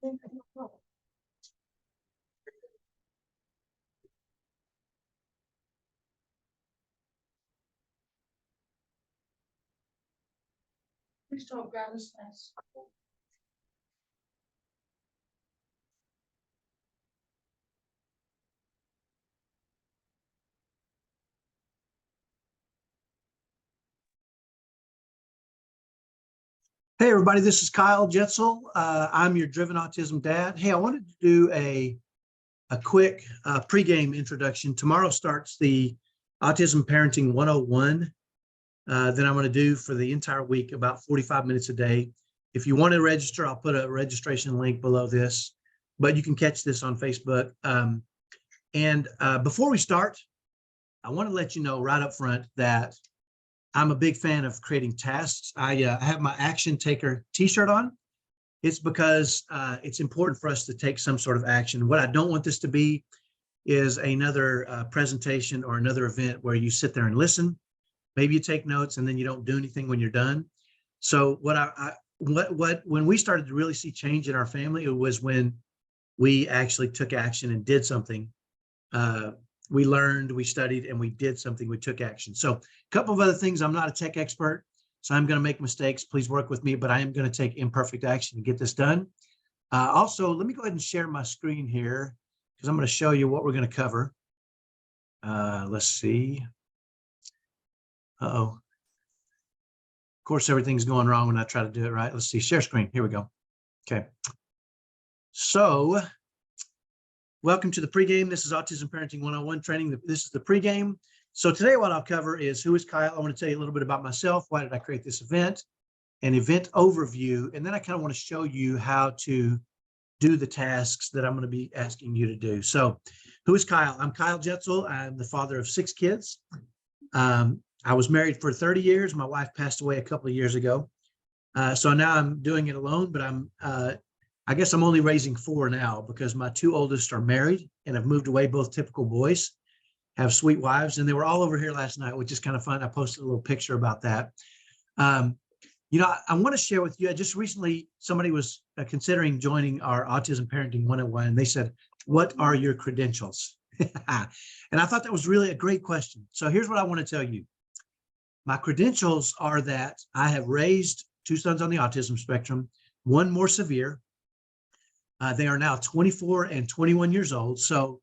Please don't grab his face. Hey everybody, this is Kyle Jetzel. I'm your Driven Autism dad. Hey, I wanted to do a quick pregame introduction. Tomorrow starts the Autism Parenting 101 that I'm going to do for the entire week, about 45 minutes a day. If you want to register, I'll put a registration link below this, but you can catch this on Facebook. Before we start, I want to let you know right up front that I'm a big fan of creating tasks. I have my Action Taker t-shirt on. It's because it's important for us to take some sort of action. What I don't want this to be is another presentation or another event where you sit there and listen. Maybe you take notes and then you don't do anything when you're done. So when we started to really see change in our family, it was when we actually took action and did something. We learned, we studied, and we did something, we took action. So a couple of other things, I'm not a tech expert, so I'm going to make mistakes. Please work with me, but I am going to take imperfect action to get this done. Also, let me go ahead and share my screen here because I'm going to show you what we're going to cover. Let's see. Uh-oh. Of course, everything's going wrong when I try to do it right. Let's see, share screen. Here we go. Okay. So welcome to the pregame. This is Autism Parenting 101 training. This is the pregame. So today what I'll cover is who is Kyle. I want to tell you a little bit about myself. Why did I create this event? An event overview. And then I kind of want to show you how to do the tasks that I'm going to be asking you to do. So who is Kyle? I'm Kyle Jetzel. I'm the father of 6 kids. I was married for 30 years. My wife passed away a couple of years ago. So now I'm doing it alone, but I guess I'm only raising 4 now because my 2 oldest are married and have moved away, both typical boys, have sweet wives, and they were all over here last night, which is kind of fun. I posted a little picture about that. You know, I want to share with you, I just recently, somebody was considering joining our Autism Parenting 101, and they said, what are your credentials? And I thought that was really a great question. So here's what I want to tell you. My credentials are that I have raised 2 sons on the autism spectrum, 1 more severe. They are now 24 and 21 years old. So,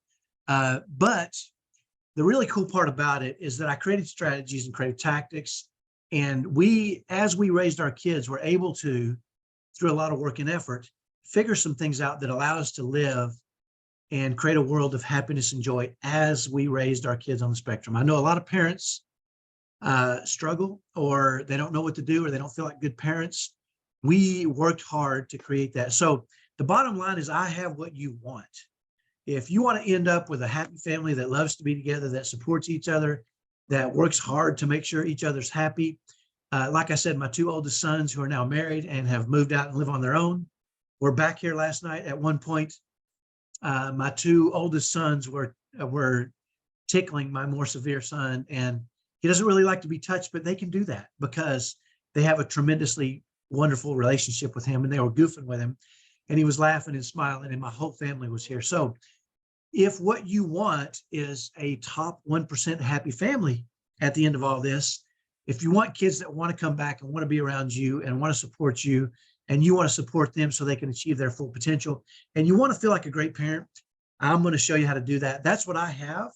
but the really cool part about it is that I created strategies and created tactics. And as we raised our kids, were able to, through a lot of work and effort, figure some things out that allow us to live and create a world of happiness and joy as we raised our kids on the spectrum. I know a lot of parents struggle, or they don't know what to do, or they don't feel like good parents. We worked hard to create that. So the bottom line is I have what you want. If you want to end up with a happy family that loves to be together, that supports each other, that works hard to make sure each other's happy. Like I said, my 2 oldest sons who are now married and have moved out and live on their own were back here last night. At one point, my 2 oldest sons were tickling my more severe son, and he doesn't really like to be touched, but they can do that because they have a tremendously wonderful relationship with him, and they were goofing with him. And he was laughing and smiling, and my whole family was here. So if what you want is a top 1% happy family at the end of all this, if you want kids that want to come back and want to be around you and want to support you, and you want to support them so they can achieve their full potential, and you want to feel like a great parent, I'm going to show you how to do that. That's what I have.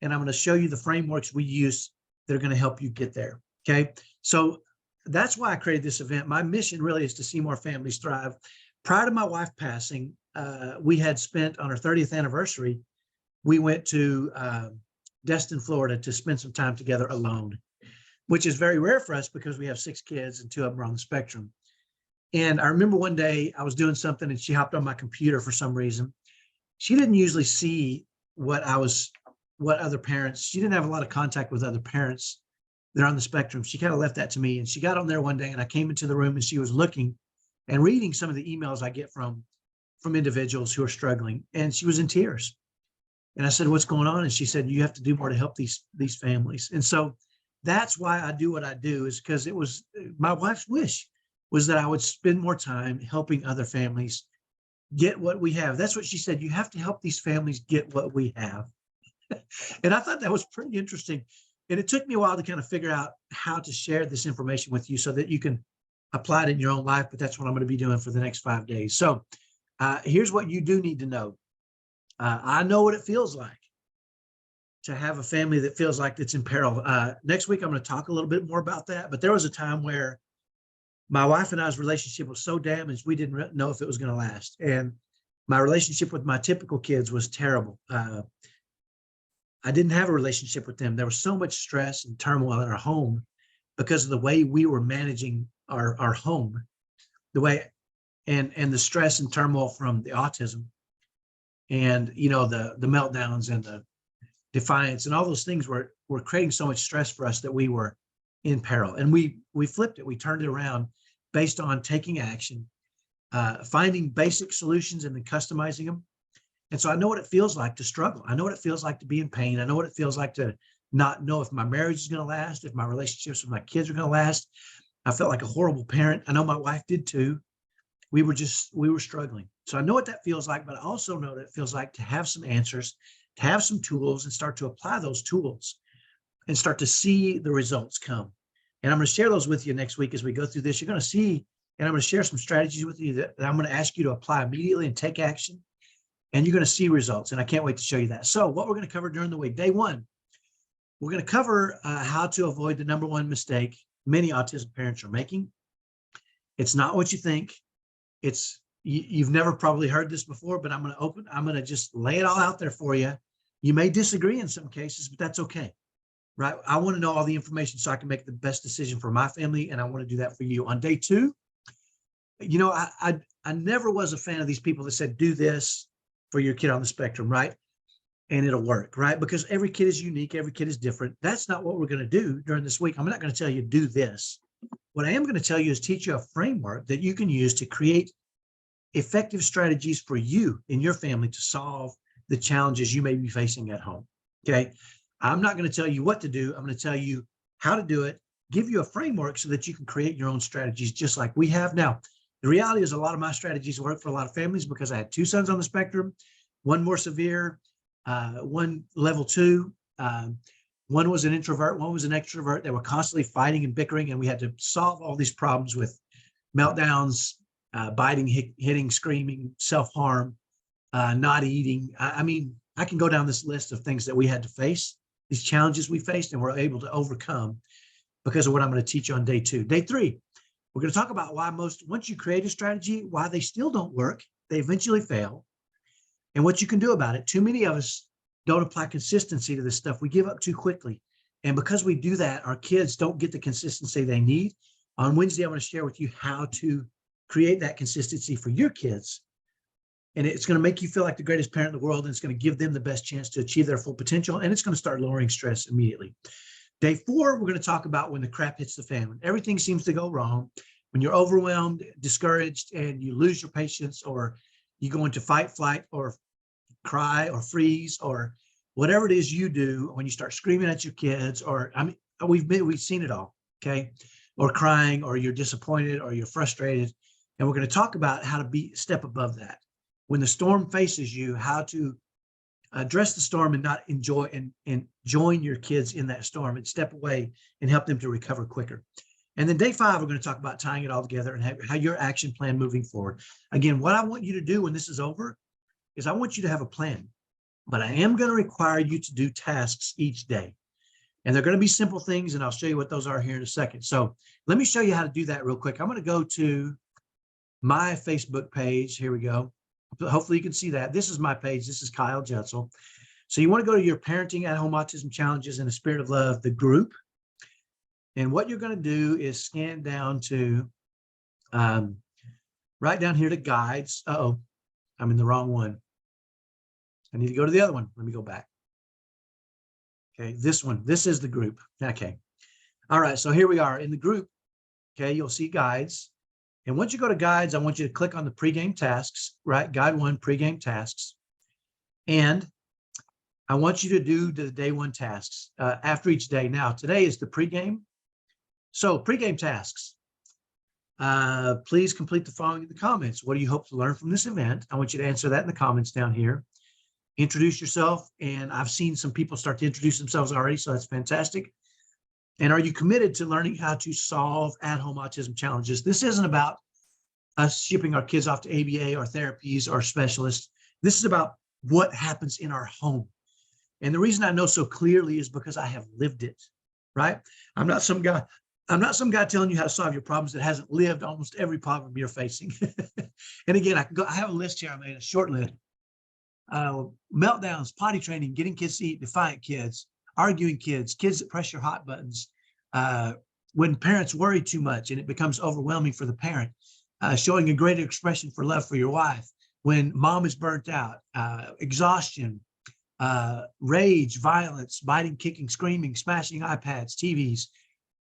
And I'm going to show you the frameworks we use that are going to help you get there. Okay. So that's why I created this event. My mission really is to see more families thrive. Prior to my wife passing, we had spent on our 30th anniversary, we went to Destin, Florida to spend some time together alone, which is very rare for us because we have 6 kids and 2 of them are on the spectrum. And I remember one day I was doing something and she hopped on my computer for some reason. She didn't usually see what other parents, she didn't have a lot of contact with other parents that are on the spectrum. She kind of left that to me, and she got on there one day and I came into the room and she was looking and reading some of the emails I get from individuals who are struggling, and she was in tears. And I said, what's going on? And she said, you have to do more to help these families. And so that's why I do what I do, is because it was my wife's wish was that I would spend more time helping other families get what we have. That's what she said. You have to help these families get what we have. And I thought that was pretty interesting. And it took me a while to kind of figure out how to share this information with you so that you can apply it in your own life. But that's what I'm going to be doing for the next 5 days. So here's what you do need to know. I know what it feels like to have a family that feels like it's in peril. Next week, I'm going to talk a little bit more about that. But there was a time where my wife and I's relationship was so damaged, we didn't know if it was going to last. And my relationship with my typical kids was terrible. I didn't have a relationship with them. There was so much stress and turmoil in our home because of the way we were managing our home, the way, and the stress and turmoil from the autism and, you know, the meltdowns and the defiance and all those things were creating so much stress for us that we were in peril. And we flipped it. We turned it around based on taking action, finding basic solutions and then customizing them. And so I know what it feels like to struggle. I know what it feels like to be in pain. I know what it feels like to not know if my marriage is going to last, if my relationships with my kids are going to last. I felt like a horrible parent. I know my wife did too. We were struggling. So I know what that feels like, but I also know that it feels like to have some answers, to have some tools and start to apply those tools and start to see the results come. And I'm going to share those with you next week as we go through this. You're going to see, and I'm going to share some strategies with you that I'm going to ask you to apply immediately and take action. And you're going to see results. And I can't wait to show you that. So what we're going to cover during the week, day one, we're going to cover how to avoid the number one mistake many autism parents are making. It's not what you think. You've never probably heard this before, but I'm going to just lay it all out there for you. You may disagree in some cases, but that's okay, right? I want to know all the information so I can make the best decision for my family. And I want to do that for you. On day two, you know, I never was a fan of these people that said, do this for your kid on the spectrum, right? And it'll work, right? Because every kid is unique. Every kid is different. That's not what we're going to do during this week. I'm not going to tell you do this. What I am going to tell you is teach you a framework that you can use to create effective strategies for you and your family to solve the challenges you may be facing at home, okay? I'm not going to tell you what to do. I'm going to tell you how to do it, give you a framework so that you can create your own strategies just like we have now. The reality is a lot of my strategies work for a lot of families because I had two sons on the spectrum, one more severe, one level 2. One was an introvert, one was an extrovert. They were constantly fighting and bickering, and we had to solve all these problems with meltdowns, biting, hitting, screaming, self-harm, not eating. I mean, I can go down this list of things that we had to face, these challenges we faced, and we're able to overcome because of what I'm going to teach you on day two. Day three, we're going to talk about why once you create a strategy, why they still don't work, they eventually fail, and what you can do about it. Too many of us don't apply consistency to this stuff. We give up too quickly. And because we do that, our kids don't get the consistency they need. On Wednesday, I'm going to share with you how to create that consistency for your kids. And it's going to make you feel like the greatest parent in the world, and it's going to give them the best chance to achieve their full potential, and it's going to start lowering stress immediately. Day 4, we're going to talk about when the crap hits the fan, when everything seems to go wrong, when you're overwhelmed, discouraged, and you lose your patience, or you go into fight, flight, or cry, or freeze, or whatever it is you do when you start screaming at your kids, or I mean, we've seen it all, okay? Or crying, or you're disappointed, or you're frustrated. And we're going to talk about how to step above that. When the storm faces you, how to address the storm and not enjoy and join your kids in that storm and step away and help them to recover quicker. And then day 5, we're going to talk about tying it all together and how your action plan moving forward. Again, what I want you to do when this is over is I want you to have a plan, but I am going to require you to do tasks each day. And they're going to be simple things, and I'll show you what those are here in a second. So let me show you how to do that real quick. I'm going to go to my Facebook page. Here we go. Hopefully you can see that. This is my page. This is Kyle Jetzel. So you want to go to your Parenting at Home Autism Challenges in the Spirit of Love, the group. And what you're going to do is scan down to right down here to guides. Uh-oh, I'm in the wrong one. I need to go to the other one. Let me go back. Okay, this one. This is the group. Okay. All right, so here we are in the group. Okay, you'll see guides. And once you go to guides, I want you to click on the pregame tasks, right? Guide 1, pregame tasks. And I want you to do the day 1 tasks after each day. Now, today is the pregame. So pregame tasks. Please complete the following in the comments. What do you hope to learn from this event? I want you to answer that in the comments down here. Introduce yourself. And I've seen some people start to introduce themselves already, so that's fantastic. And are you committed to learning how to solve at-home autism challenges? This isn't about us shipping our kids off to ABA or therapies or specialists. This is about what happens in our home. And the reason I know so clearly is because I have lived it, right? I'm not some guy telling you how to solve your problems that hasn't lived almost every problem you're facing. And again, I have a list here. I made a short list. Meltdowns, potty training, getting kids to eat, defiant kids, arguing kids, kids that press your hot buttons, when parents worry too much and it becomes overwhelming for the parent, showing a greater expression for love for your wife, when mom is burnt out, exhaustion, rage, violence, biting, kicking, screaming, smashing iPads, TVs,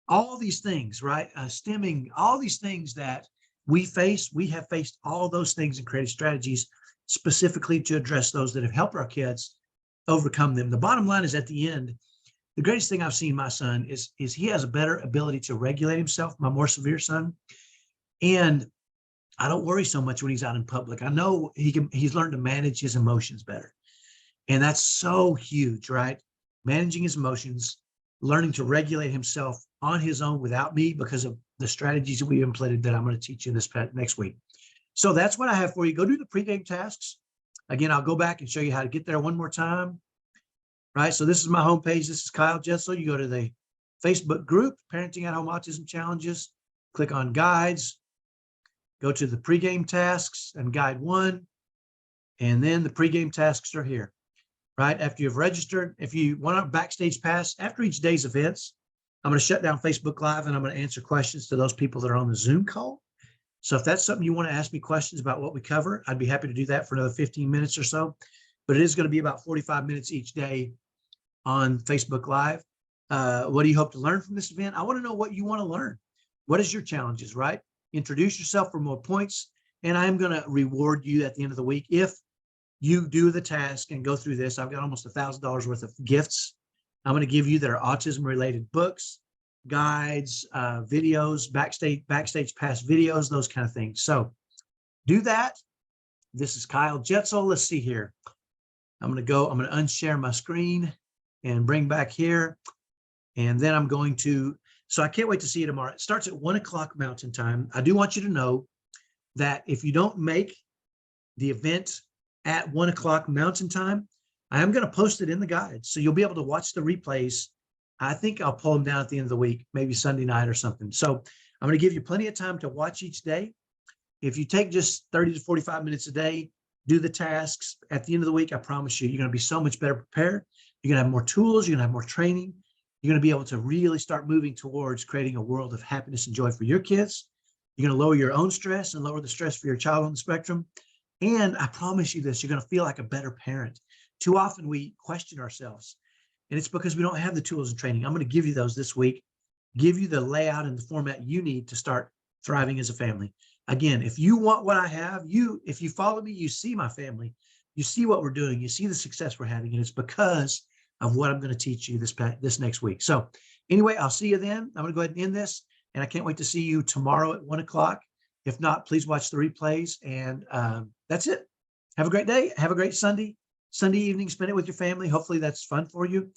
all these things, right? Stimming, all these things that we have faced all those things and created strategies specifically to address those that have helped our kids overcome them. The bottom line is, at the end, the greatest thing I've seen my son is he has a better ability to regulate himself, my more severe son. And I don't worry so much when he's out in public. I know he's learned to manage his emotions better. And that's so huge, right? Managing his emotions, learning to regulate himself on his own without me because of the strategies that we implemented that I'm going to teach you this next week. So that's what I have for you. Go do the pregame tasks. Again, I'll go back and show you how to get there one more time. Right. So this is my homepage. This is Kyle Jetzel. You go to the Facebook group, Parenting at Home Autism Challenges, click on guides, go to the pregame tasks and guide 1. And then the pregame tasks are here. Right after you've registered, if you want a backstage pass after each day's events, I'm going to shut down Facebook Live and I'm going to answer questions to those people that are on the Zoom call. So if that's something you want to ask me questions about what we cover, I'd be happy to do that for another 15 minutes or so. But it is going to be about 45 minutes each day on Facebook Live. What do you hope to learn from this event? I want to know what you want to learn. What is your challenges, right? Introduce yourself for more points. And I'm going to reward you at the end of the week if you do the task and go through this. I've got almost $1,000 worth of gifts I'm going to give you that are autism related books, guides, videos, backstage pass videos, those kind of things. So do that. This is Kyle Jetzel. Let's see here. I'm going to unshare my screen and bring back here. And then I'm going to, so I can't wait to see you tomorrow. It starts at 1 o'clock Mountain Time. I do want you to know that if you don't make the event at 1 o'clock Mountain Time, I am going to post it in the guide. So you'll be able to watch the replays. I think I'll pull them down at the end of the week, maybe Sunday night or something. So I'm going to give you plenty of time to watch each day. If you take just 30 to 45 minutes a day, do the tasks at the end of the week, I promise you, you're going to be so much better prepared. You're going to have more tools. You're going to have more training. You're going to be able to really start moving towards creating a world of happiness and joy for your kids. You're going to lower your own stress and lower the stress for your child on the spectrum. And I promise you this, you're going to feel like a better parent. Too often we question ourselves, and it's because we don't have the tools and training. I'm going to give you those this week, give you the layout and the format you need to start thriving as a family. Again, if you want what I have, if you follow me, you see my family, you see what we're doing, you see the success we're having, and it's because of what I'm going to teach you this next week. So anyway, I'll see you then. I'm going to go ahead and end this, and I can't wait to see you tomorrow at 1 o'clock. If not, please watch the replays, and that's it. Have a great day. Have a great Sunday evening. Spend it with your family. Hopefully that's fun for you,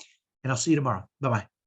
and I'll see you tomorrow. Bye-bye.